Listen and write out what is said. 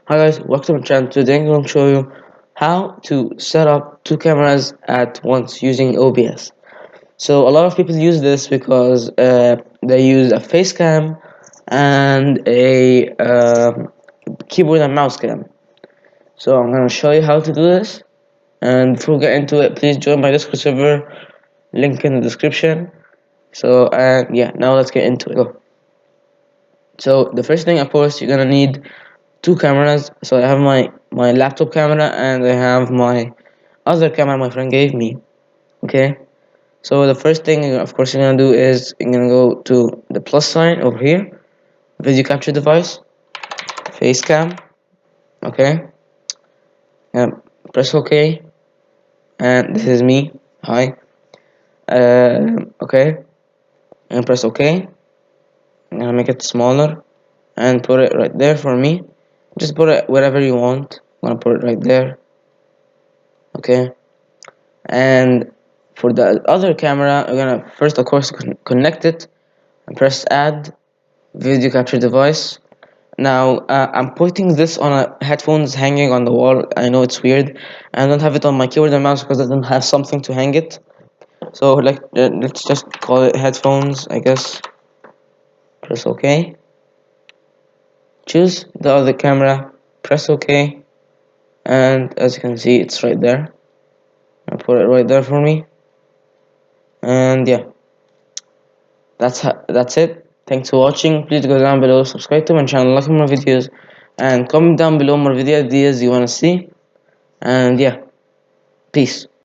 Hi guys, welcome to my channel. Today I'm going to show you how to set up two cameras at once using OBS. So a lot of people use this because they use a face cam and a keyboard and mouse cam. So I'm going to show you how to do this. And before we get into it, please join my Discord server, link in the description. So yeah, now let's get into it. Go. So the first thing, of course, you're gonna need two cameras. So I have my laptop camera and I have my other camera my friend gave me. Okay, so the first thing of course you're gonna do is you're gonna go to the plus sign over here, video capture device, face cam. Okay, and press OK, and this is me. Hi. Okay, and press OK. I'm gonna make it smaller and put it right there for me. Just put it wherever you want. I'm gonna put it right there. Okay, and for the other camera we're gonna first of course connect it and press add video capture device. Now I'm putting this on a headphones hanging on the wall. I know it's weird. I don't have it on my keyboard and mouse because I don't have something to hang it. So like let's just call it headphones, I guess. Press OK, choose the other camera, press OK, and as you can see it's right there. I put it right there for me, and yeah, that's it. Thanks for watching. Please go down below, subscribe to my channel, like more videos, and comment down below more video ideas you wanna see. And yeah, peace.